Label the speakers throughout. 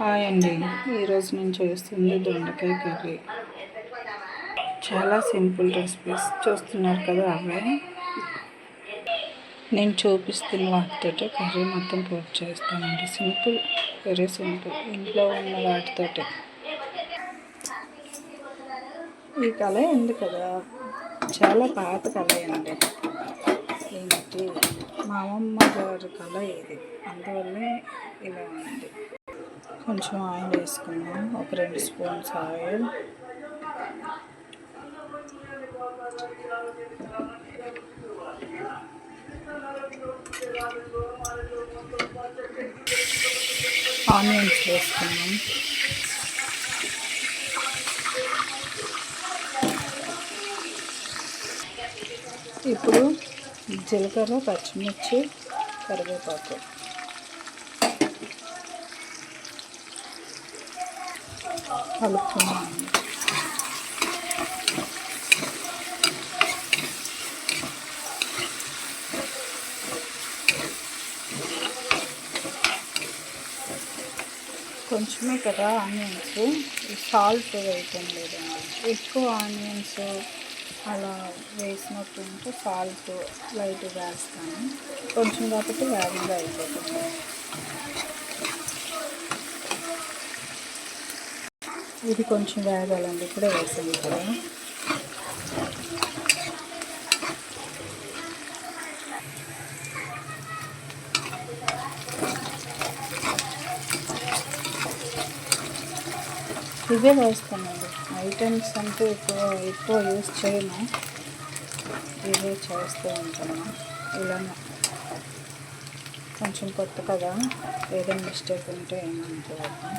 Speaker 1: Hi అండి. ఈరోజు నేను చేస్తుంది దొండకాయ కర్రీ. చాలా సింపుల్ రెసిపీస్ చూస్తున్నారు కదా, అవే నేను చూపిస్తున్న వాటితో కర్రీ మొత్తం పూర్తి చేస్తానండి. సింపుల్, వెరీ సింపుల్, ఇంట్లో ఉన్న వాటితో. ఈ కళ ఉంది కదా, చాలా పాత కళ అండి. ఏంటి, మా అమ్మమ్మ గారి కళ ఇది, అందువల్లే ఇలా ఉంది. కొంచెం ఆయిల్ వేసుకుందాం, ఒక 2 స్పూన్స్ ఆయిల్. ఆనియన్స్ వేసుకున్నాం. ఇప్పుడు జీలకర్ర, పచ్చిమిర్చి, కరివేపాకు కలుపుకున్నాం. కొంచెమే కదా ఆనియన్స్, సాల్ట్ వేయటం లేదండి. ఎక్కువ ఆనియన్స్ అలా వేసినట్టు ఉంటే సాల్ట్ లైట్గా వేస్తాను. కొంచెం కాబట్టి వేగంగా అయిపోతుంది. ఇది కొంచెం వేగాలండి, ఇప్పుడే వేసాను కదా. ఇవే వేస్తానండి, ఐటమ్స్ అంటే ఎక్కువ యూజ్ చేయను, ఇవే చేస్తూ ఉంటాను. ఇలానే కొంచెం కొత్త కదా, ఏదైనా మిస్టేక్ ఉంటే ఏమనుకోవద్దు.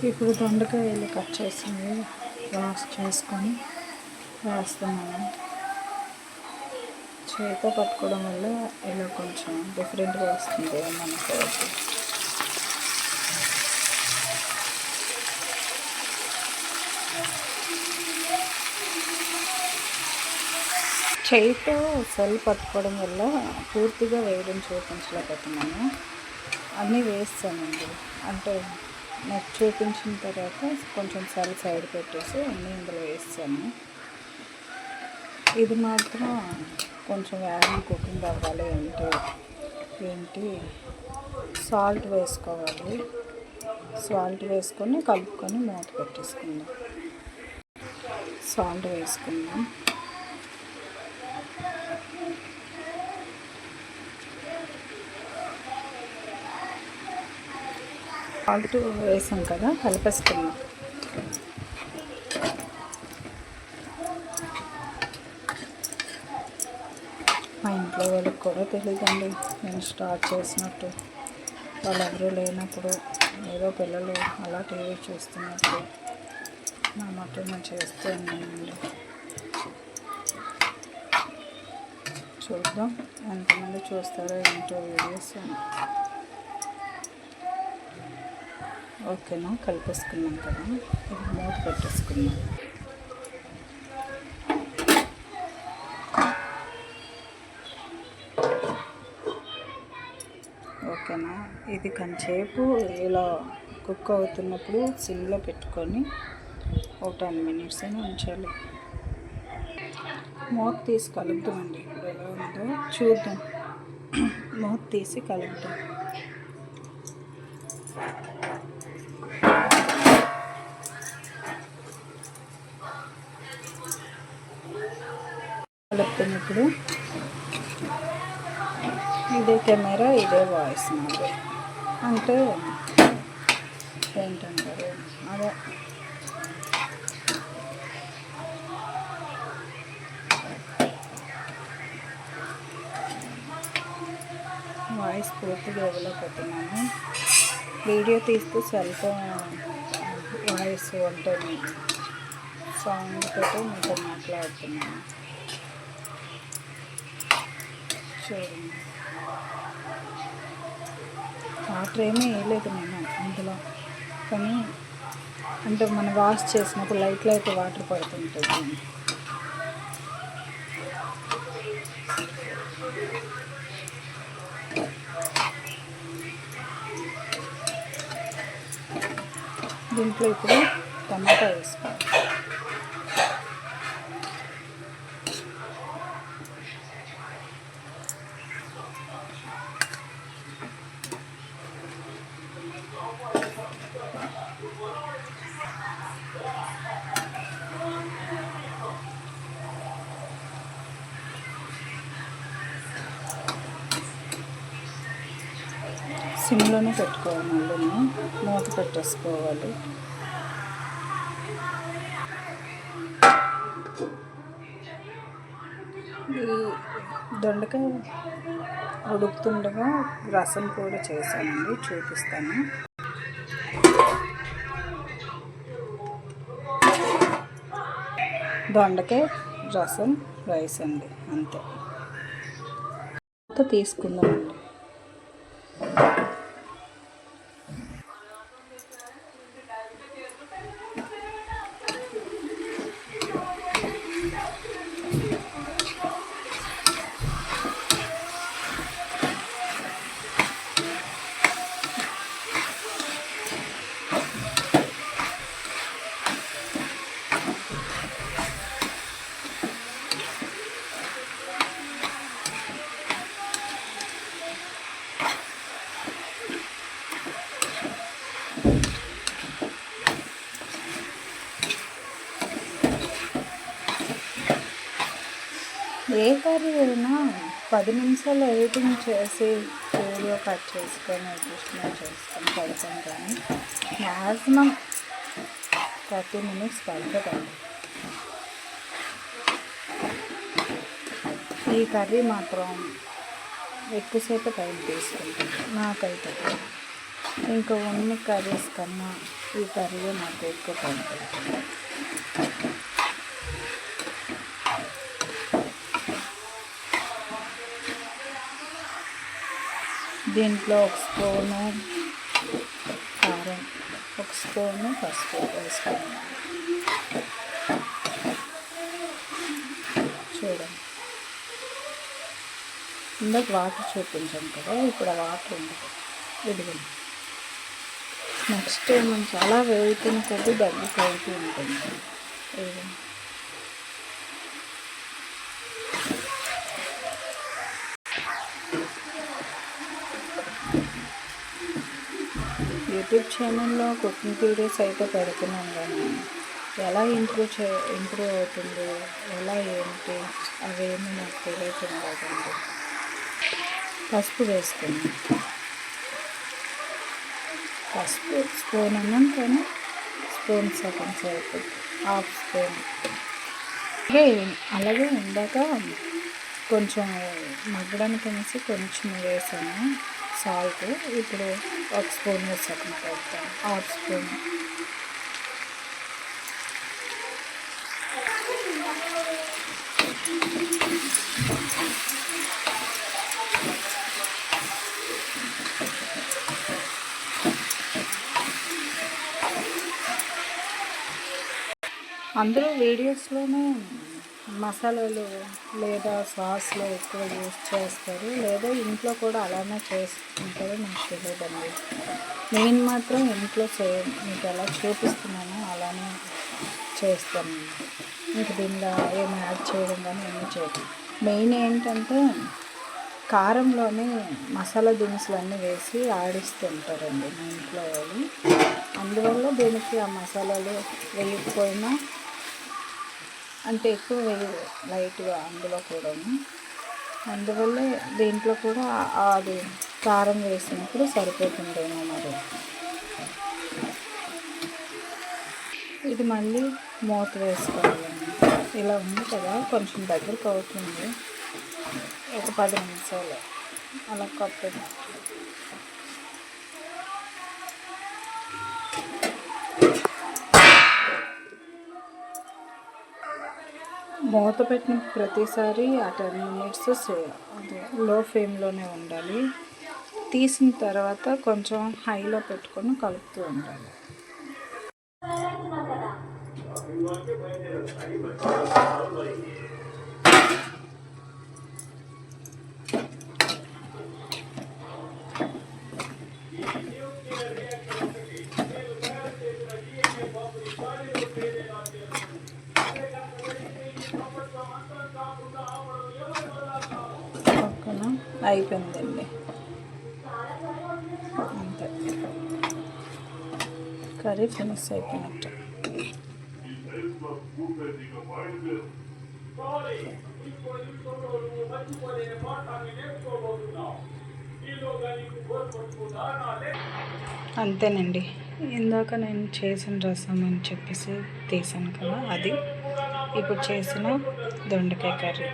Speaker 1: ఇప్పుడు దొండకాయలు కట్ చేసి వాష్ చేసుకొని వేస్తున్నాను. చేతితో పట్టుకోవడం వల్ల ఇలా కొంచెం డిఫరెంట్గా వస్తుంది, ఏమనుకోవద్దు. చేతితో సెల్ పట్టుకోవడం వల్ల పూర్తిగా వేయడం చూపించలేకపోతున్నాను. అన్నీ వేస్తానండి, అంటే నాకు చూపించిన తర్వాత కొంచెం సెల్ సైడ్ పెట్టేసి అన్నీ ఇందులో వేస్తాను. ఇది మాత్రం కొంచెం వేగంగా కుకింగ్ అవ్వాలి అంటే ఏంటి, సాల్ట్ వేసుకోవాలి. సాల్ట్ వేసుకొని కలుపుకొని మూత పెట్టేసుకుందాం. సాల్ట్ వేసుకుందాం. సాల్ట్ వేసాం కదా, కలిపేసుకుందాం. మా ఇంట్లో వాళ్ళకి కూడా తెలియదండి నేను స్టార్ట్ చేసినట్టు. వాళ్ళు ఎవరూ లేనప్పుడు, ఏదో పిల్లలు అలా టీవీ చూస్తున్నప్పుడు నా మట్టు నేను చేస్తూ ఉన్నానండి. చూద్దాం ఎంతమంది చూస్తారో ఏంటో వీడియోస్. ఓకేనా, కలిపేసుకున్నాం కదా, ఇది మూత పెట్టేసుకున్నాం. ఓకేనా, ఇది కొంచెంసేపు ఇలా కుక్ అవుతున్నప్పుడు సిమ్లో పెట్టుకొని ఒక 10 minutes అయినా ఉంచాలి. మూత తీసి కలుపుతామండి. ఇప్పుడు ఎలా ఉందో చూద్దాం. మూత తీసి కలుపుతాం. కలుపుతున్నప్పుడు ఇదే కెమెరా, ఇదే వాయిస్ నాది, అంటే ఏంటంటారు, అదే వాయిస్ పూర్తిగా ఇవ్వలేకపోతున్నాను. వీడియో తీస్తూ సెల్ ఫోన్ వాయిస్ ఉంటుంది, సౌండ్ తోటి మీతో మాట్లాడుతున్నాను. చూడండి, వాటర్ ఏమీ వేయలేదు నేను అందులో, కానీ అంటే మనం వాష్ చేసినప్పుడు లైట్ వాటర్ పడుతుంటుంది. దీంట్లో ఇప్పుడు టమాటా వేసుకోవాలి. సిమ్లోనే పెట్టుకోవాలి, మళ్ళీ మూత పెట్టేసుకోవాలి. ఈ దొండకాయ ఉడుకుతుండగా రసం కూడా చేశానండి, చూపిస్తాను. దొండకాయ రసం రైస్ అండి, అంతే. తీసుకుందామండి. ఏ కర్రీ అయినా 10 నిమిషాలు ఎడిటింగ్ చేసి వీడియో కట్ చేసుకొని ఎడిషన్ చేసుకొని పెడతాం, కానీ మ్యాక్సిమం 30 మినిట్స్ పడుతుందండి. ఈ కర్రీ మాత్రం ఎక్కువసేపు టైం తీసుకుంటుంది నాకైతే. ఇంకా ఉన్న కర్రీస్ కన్నా ఈ కర్రీ నాకు ఎక్కువ టైం పడుతుంది. దీంట్లో 1 స్పూను కారం, 1 స్పూను పసుపు వేసుకోండి. చూడండి, ఇందాక వాటర్ చూపించాం కదా, ఇప్పుడు ఆ వాటర్ ఉండదు, ఇదిగోండి. నెక్స్ట్ మనం చాలా వేగుతున్న కొద్దీ దగ్గరికి అవుతూ ఉంటుంది. ఇదిగోండి, యూట్యూబ్ ఛానల్లో కుకింగ్ వీడియోస్ అయితే పెడుతున్నాను, కానీ ఎలా ఇంప్రూవ్ అవుతుంది, ఎలా ఏంటి అవేమీ నాకు తెలియట్లేదండి. పసుపు వేసుకున్నాను, పసుపు స్పూన్ అన్నాను కానీ స్పూన్ సగం సేపు, 1/2 స్పూన్. అలాగే ఇందాక కొంచెం మగ్గడానికి అనేసి కొంచెం వేసాను సాల్ట్. ఇప్పుడు 1 స్పూన్ వేసాను, పెడతాను 1/2 స్పూన్. అందరూ వీడియోస్లోనే మసాలాలు లేదా సాస్లో ఎక్కువ యూస్ చేస్తారు, లేదా ఇంట్లో కూడా అలానే చేసుకుంటారో నాకు తెలియదండి. నేను మాత్రం ఇంట్లో మీకు ఎలా చూపిస్తున్నానో అలానే చేస్తాను. మీకు దీనిలో ఏమి యాడ్ చేయడం కానీ ఏమీ చేయడం. మెయిన్ ఏంటంటే కారంలోనే మసాలా దినుసులు అన్నీ వేసి ఆడిస్తుంటారండి మా ఇంట్లో వాళ్ళు. అందువల్ల దీనికి ఆ మసాలాలు వేయకపోయినా, అంటే ఎక్కువ వేయదు, లైట్గా అందులో కూడా. అందువల్ల దీంట్లో కూడా అది కారం వేసినప్పుడు సరిపోతుందేమో మరి. ఇది మళ్ళీ మూత వేసుకోవాలండి. ఇలా ఉంది కదా, కొంచెం దగ్గరకు అవుతుంది, ఒక 10 నిమిషాలు అలా కప్పదు. మూత పెట్టిన ప్రతిసారి ఆ 10 మినిట్స్ అది లో ఫ్లేమ్లోనే ఉండాలి. తీసిన తర్వాత కొంచెం హైలో పెట్టుకొని కలుపుతూ ఉండాలి. అయిపోయిందండి. అంతే, కర్రీ ఫినిష్ అయిపోయినట్టు. అంతేనండి. ఇందాక నేను చేసిన రసం అని చెప్పేసి తీసాను కదా, అది ఇప్పుడు చేసిన దొండకాయ కర్రీ.